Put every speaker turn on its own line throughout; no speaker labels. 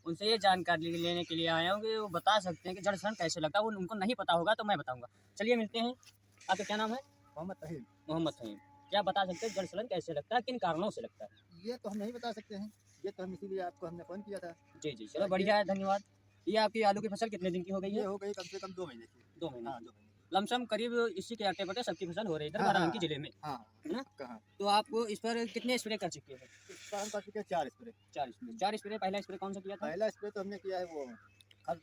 उनसे ये जानकारी लेने के लिए आया हूँ कि वो बता सकते हैं कि जड़ सड़न कैसे लगता है। वो उनको नहीं पता होगा तो मैं बताऊँगा। चलिए मिलते हैं। आपका क्या नाम है?
मोहम्मद तहीम।
मोहम्मद फ़हीम। क्या बता सकते हैं जड़ सड़न कैसे लगता है, किन कारणों से लगता है?
ये तो हम नहीं बता सकते हैं, ये तो हम इसीलिए आपको हमने फ़ोन किया था।
जी, जी। चलो
ये
बढ़िया है, धन्यवाद। ये आपकी आलू की फसल कितने दिन की हो गई
ये
है?
हो गई कम से कम 2 महीने की।
2 महीने
हाँ,
की।
2 महीने की।
लमसम करीब इसी के आटे-पटे सबकी फसल हो रही है इधर
हाँ, हाँ,
बाराबंकी जिले में,
हाँ,
है ना?
कहाँ?
तो आप इस पर कितने स्प्रे कर चुके हैं?
इस बार हम कर चुके हैं 4 स्प्रे।
4 स्प्रे। 4 स्प्रे पहला स्प्रे कौन-सा किया था?
पहला स्प्रे तो हमने किया है वो खर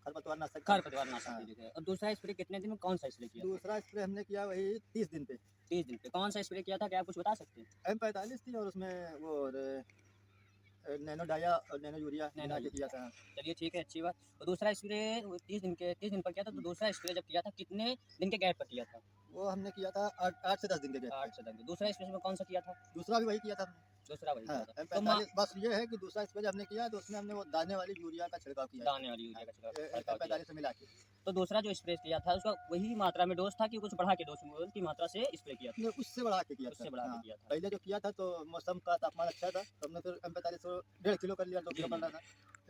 खरपतवार नाशक का।
खरपतवार नाशक
हाँ,
के लिए। और दूसरा स्प्रे कितने दिन में कौन-सा स्प्रे किया था?
दूसरा स्प्रे हमने किया वही 30 दिन पे।
30 दिन पे। कौन-सा स्प्रे किया था, क्या आप कुछ बता सकते हैं?
M45 थी और उसमें वो नैनो डाया और नैनो यूरिया
नैनो
मिला के किया
यूरिया।
था।
चलिए ठीक है, अच्छी बात। और दूसरा स्प्रे वो 30 दिन पर किया था, तो दूसरा स्प्रे जब किया था कितने दिन के गैप पर किया था?
वो हमने किया था 8 से 10 दिन के गैप
8
पे।
से 10 दिन। दूसरा स्प्रे में कौन-सा किया था?
दूसरा भी वही किया था हमने।
दूसरा वही
हाँ,
किया था। तो
M45 बस ये है कि दूसरा स्प्रे जब हमने किया तो उसमें हमने वो दाने वाली यूरिया का छिड़काव किया
दाने वाली यूरिया का छिड़काव किया।
M45 से मिला के।
तो दूसरा जो स्प्रे किया था उसका वही मात्रा में डोज़ था कि कुछ बढ़ा के डोज़ की मात्रा से स्प्रे किया था?
हमने उससे बढ़ा के किया था।
उससे बढ़ा के
हाँ,
किया था।
पहले जो किया था तो मौसम का तापमान अच्छा था तो हमने फिर M45 को 1.5 किलो कर लिया, 2
जी,
किलो
जी।
कर रहा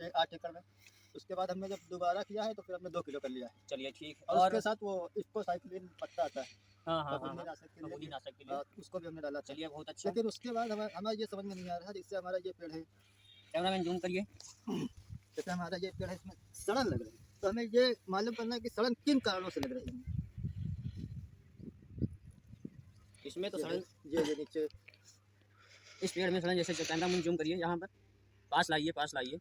था 8 एकड़ में। उसके बाद हमने जब दोबारा किया है तो फिर हमने 2 किलो कर लिया है
चलिए ठीक है।
और उसके
और
साथ वो स्पोसाइक्लिन पत्ता आता है
हाँ, हाँ, हाँ,
फफूंदी
हाँ।
नाशक के
फफूंदी
लिए
नाशक के लिए।
उसको भी हमने डाला था।
चलिए बहुत अच्छा।
लेकिन उसके बाद हमें ये समझ में नहीं आ रहा जिससे हमारा ये पेड़ है,
कैमरामैन ज़ूम करिए।
जैसे हमारा ये पेड़ है इसमें सड़न लग रही है, तो हमें ये मालूम करना है कि सड़न किन कारणों से लग रही है।
इसमें तो
ये है,
सड़न
ये नीचे
इस पेड़ में सड़न जैसे कैमरामैन ज़ूम करिए यहाँ पर। पास लाइए, पास लाइए।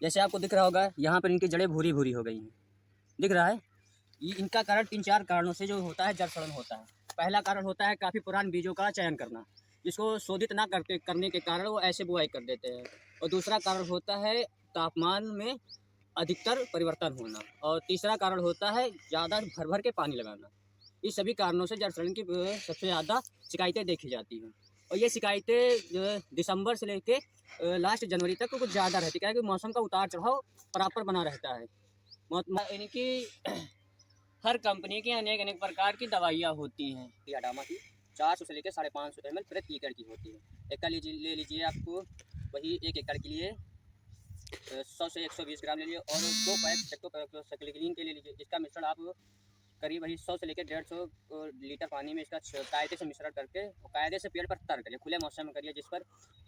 जैसे आपको दिख रहा होगा यहाँ पर इनकी जड़ें भूरी-भूरी हो गई हैं। दिख रहा है? ये इनका कारण 3-4 कारणों से जो होता है जड़ सड़न होता है। पहला कारण होता है काफ़ी पुराने बीजों का चयन करना, जिसको शोधित ना करने के कारण वो ऐसे बुआई कर देते हैं। और दूसरा कारण होता है तापमान में अधिकतर परिवर्तन होना। और तीसरा कारण होता है ज़्यादा भर-भर के पानी लगाना। इस सभी कारणों से जड़ सड़न की सबसे ज़्यादा शिकायतें देखी जाती हैं। और ये शिकायतें दिसंबर से लेके लास्ट जनवरी तक कुछ ज़्यादा रहती है, क्या है कि मौसम का उतार-चढ़ाव बराबर बना रहता है। यानी कि हर कंपनी की अनेक-अनेक प्रकार की दवाइयाँ होती हैं याडामा की। 400 से लेकर 550 ml प्रति एकड़ की होती है। एक का ले लीजिए आपको वही 1 एकड़ के लिए 100 से 120 ग्राम ले लीजिए और 2 पैक सेक्टोसाइक्लिन के ले लीजिए। इसका मिश्रण आप करीब वही 100 से लेकर 150 लीटर पानी में इसका कायदे से मिश्रण करके कायदे से पेड़ पर तर करिए, खुले मौसम में करिए, जिस पर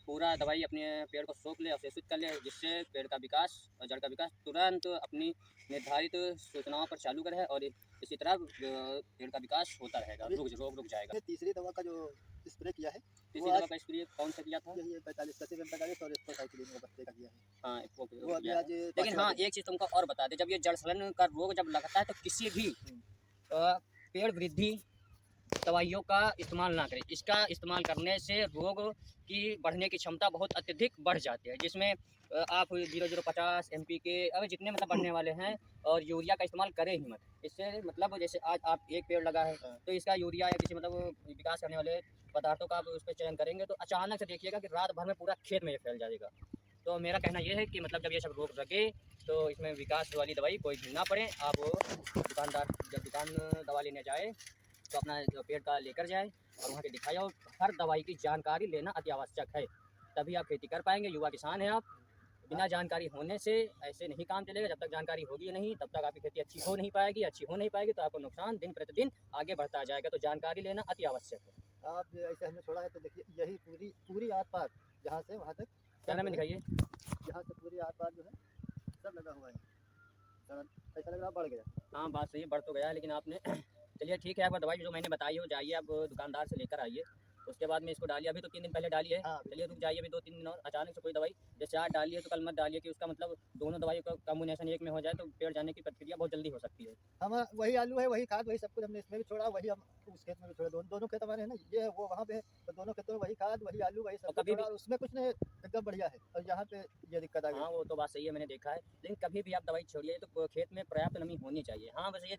पूरा दवाई अपने पेड़ को सोख ले, अवशोषित कर ले, जिससे पेड़ का विकास और जड़ का विकास तुरंत अपनी निर्धारित सूचनाओं पर चालू करे और इसी तरह पेड़ का विकास होता रहेगा, रोग रुक जाएगा।
तीसरी दवा का जो स्प्रे किया है
तीसरी दवा का स्प्रे कौन सा किया था?
यही 45 का M45 और स्पोसाइक्लिन वो पत्ते का किया है।
हाँ, वो
वो अभी
किया है।
आज
लेकिन हाँ, एक चीज़ तुमको और बता दें, जब ये जड़ सड़न का रोग जब लगता है तो किसी भी पेड़ वृद्धि दवाइयों का इस्तेमाल ना करें। इसका इस्तेमाल करने से रोग की बढ़ने की क्षमता बहुत अत्यधिक बढ़ जाती है, जिसमें आप 0050 NPK अब जितने मतलब बढ़ने वाले हैं और यूरिया का इस्तेमाल करें ही मत। इससे मतलब जैसे आज आप एक पेड़ लगा है तो इसका यूरिया या किसी मतलब विकास करने वाले पदार्थों का आप उस पर चयन करेंगे तो अचानक से देखिएगा कि रात भर में पूरा खेत में ये फैल जाएगा। तो मेरा कहना ये है कि मतलब जब ये सब रोग लगे तो इसमें विकास वाली दवाई कोई भी ना पड़े। आप दुकानदार जब दुकान दवा लेने जाए तो अपना पेड़ का लेकर जाए और वहाँ पे दिखाए और हर दवाई की जानकारी लेना अति आवश्यक है, तभी आप खेती कर पाएंगे। युवा किसान हैं आप, बिना जानकारी होने से ऐसे नहीं काम चलेगा। जब तक जानकारी होगी नहीं तब तक आपकी खेती अच्छी हो नहीं पाएगी तो आपको नुकसान दिन प्रतिदिन आगे बढ़ता जाएगा। तो जानकारी लेना अति आवश्यक है।
आप ऐसे हमने छोड़ा है तो देखिए यही पूरी पूरी आस पास जहाँ से वहाँ तक
कैमरा में दिखाइए।
यहाँ से पूरी आस पास जो है सब लगा हुआ है, ऐसा लग रहा बढ़ गया।
हाँ बात सही है, बढ़ तो गया है, लेकिन आपने चलिए ठीक है, आपको दवाई जो मैंने बताई हो जाइए आप दुकानदार से लेकर आइए। उसके बाद में इसको डालिए, अभी तो 3 दिन पहले डाली है।
हाँ,
चलिए रुक जाइए अभी 2-3 दिन और। अचानक से कोई दवाई जैसे आज डाली है तो कल मत डालिए कि उसका मतलब दोनों दवाइयों का कॉम्बिनेशन एक में हो जाए तो पेड़ जाने की प्रक्रिया बहुत जल्दी हो सकती है।
हम वही आलू है, वही खाद, वही सब कुछ हमने इसमें भी छोड़ा, वही हम उस खेत में भी छोड़ा। दोनों खेत हमारे हैं ना, ये है वो वहाँ पे है, तो दोनों खेतों में वही खाद, वही आलू, वही सब
और
कुछ
कभी
छोड़ा
भी
और उसमें कुछ नहीं एकदम बढ़िया है और यहाँ पे ये दिक्कत आ गई।
हाँ वो तो बात सही है, मैंने देखा है, लेकिन कभी भी आप दवाई छोड़िए तो खेत में पर्याप्त नमी होनी चाहिए। हाँ वैसे ये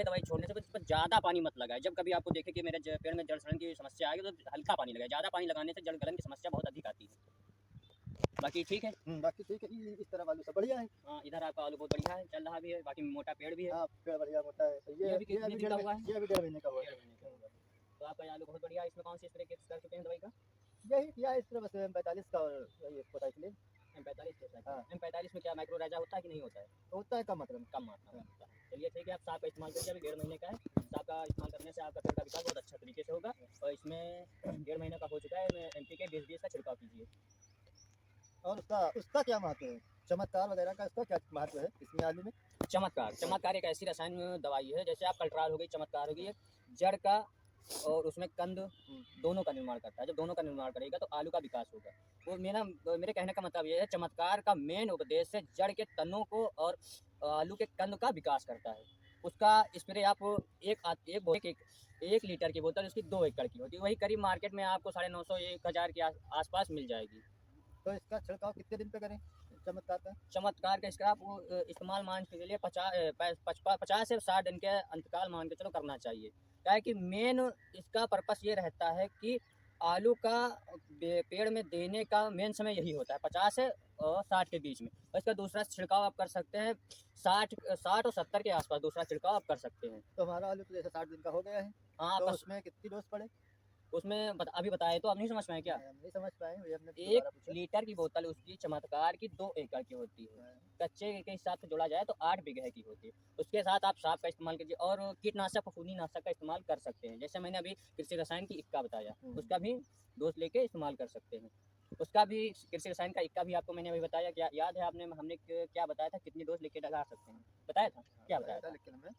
दवाई छोड़ने से बस इस पर ज़्यादा पानी मत लगाए। जब कभी आपको देखे कि मेरे पेड़ में जड़ सड़न की समस्या आएगी तो हल्का पानी लगाए, ज़्यादा पानी लगाने से जड़ गलन की समस्या बहुत अधिक आती है। बाकी ठीक है।
बाकी ठीक है, इस तरह आलू सब बढ़िया है।
हाँ इधर आपका आलू बहुत बढ़िया है, चल रहा भी है, बाकी मोटा पेड़ भी है।
हाँ, पेड़ बढ़िया मोटा है। तो
ये भी कितने दिन का हुआ है?
ये अभी 1.5 महीने का हुआ है।
1.5 महीने का हुआ है। तो आपका आलू बहुत बढ़िया है। इसमें कौन सी स्प्रे कर चुके हैं दवाई का?
यही किया है इस तरह बस M45 का और वही स्पोसाइक्लिन।
M45
हाँ।
M45 में क्या माइक्रो राजा होता है कि नहीं होता है?
होता है कम मात्रा में।
कम मात्रा में होता है। चलिए ठीक है, आप सांप का इस्तेमाल करिए, अभी 1.5 महीने का है। सांप का इस्तेमाल करने से आपका पेड़ का विकास बहुत अच्छा तरीके से होगा और इसमें 1.5 महीने का हो चुका है। NPK 20-20 का छिड़काव कीजिए।
और उसका क्या महत्व है? चमत्कार वगैरह का इसका क्या महत्व है इसमें आलू में?
चमत्कार एक ऐसी रसायन दवाई है, जैसे आप कल्ट्राल हो गई, चमत्कार हो गई, एक जड़ का और उसमें कंद दोनों का निर्माण करता है। जब दोनों का निर्माण करेगा तो आलू का विकास होगा। वो मेरे कहने का मतलब ये है, चमत्कार का मेन उपदेश है जड़ के तनों को और आलू के कंद का विकास करता है। उसका स्प्रे आप एक लीटर की बोतल उसकी 2 एकड़ की होती है, वही करीब मार्केट में आपको 950-1000 के आसपास मिल जाएगी।
तो इसका छिड़काव कितने दिन पे करें चमत्कार का?
चमत्कार का इसका आप इस्तेमाल मान के चलिए 50 से 60 दिन के अंतकाल मान के चलो करना चाहिए। क्या है कि मेन इसका पर्पस ये रहता है कि आलू का पेड़ में देने का मेन समय यही होता है 50 से 60 के बीच में। और इसका दूसरा छिड़काव आप कर सकते हैं 60 और 70 के आसपास दूसरा छिड़काव आप कर सकते हैं।
तो हमारा आलू तो जैसे 60 दिन का हो गया है,
हाँ,
तो उसमें कितनी डोज पड़े?
उसमें अभी बताए तो आप नहीं समझ पाए क्या?
हम नहीं समझ पाए, वही हमने
एक
दोबारा पूछा।
लीटर की बोतल उसकी चमत्कार की 2 एकड़ की होती है।
हाँ,
कच्चे के हिसाब से जोड़ा जाए तो 8 बीघे की होती है। उसके साथ आप सांप का इस्तेमाल कीजिए और कीटनाशक फफूंदीनाशक का इस्तेमाल कर सकते हैं। जैसे मैंने अभी कृषि रसायन की इक्का बताया, उसका भी डोज लेके इस्तेमाल कर सकते हैं। उसका भी कृषि रसायन का इक्का भी आपको मैंने अभी बताया, क्या याद है आपने हमने क्या बताया था, कितनी डोज लेके लगा सकते हैं? बताया था? क्या बताया था?
लेकिन हमें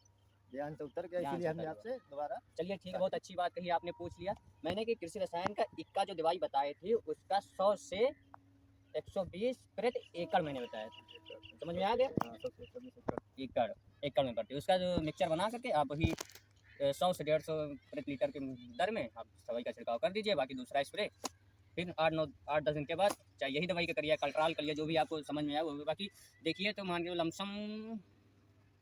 ध्यान से उतर गया,
ध्यान
इसीलिए
से
हमने
उतर
आपसे दोबारा।
चलिए ठीक है, बहुत अच्छी बात कही आपने, पूछ लिया। मैंने कि कृषि रसायन का इक्का जो दवाई बताई थी उसका 100 से 120 प्रति एकड़ मैंने बताया था। समझ में आ गया?
हाँ, 120
एकड़ एकड़ में पड़ती है। उसका जो मिक्सचर बना करके आप वही 100 से 150 प्रति लीटर के दर में आप दवाई का छिड़काव कर दीजिए। बाकी दूसरा स्प्रे फिर 8-10 दिन के बाद चाहे यही दवाई का करिए, कल्ट्राल करिए, जो भी आपको समझ में आया वो। बाकी देखिए तो मान के लमसम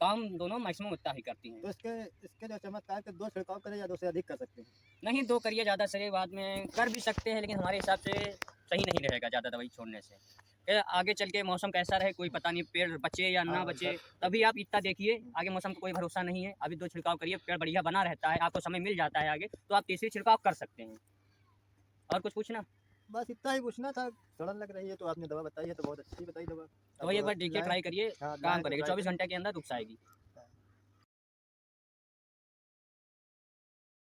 काम दोनों मैक्सिमम उतना ही करती हैं।
तो इसके जो चमत्कार के 2 छिड़काव करें या 2 से अधिक कर सकते हैं?
नहीं, 2 करिए, ज़्यादा से बाद में कर भी सकते हैं, लेकिन हमारे हिसाब से सही नहीं रहेगा ज़्यादा दवाई छोड़ने से। आगे चल के मौसम कैसा रहे कोई पता नहीं, पेड़ बचे या ना
हाँ,
बचे, तभी आप इतना देखिए। आगे मौसम का कोई भरोसा नहीं है, अभी 2 छिड़काव करिए, पेड़ बढ़िया बना रहता है, आपको समय मिल जाता है आगे, तो आप तीसरी छिड़काव कर सकते हैं। और कुछ पूछना?
बस इतना ही पूछना था। सड़न लग रही है तो आपने दवा बताई है, तो बहुत अच्छी बताई दवा।
तो वही एक बार देखिए, ट्राई करिए,
हाँ,
काम करेगा, 24 घंटे के अंदर रुक जाएगी।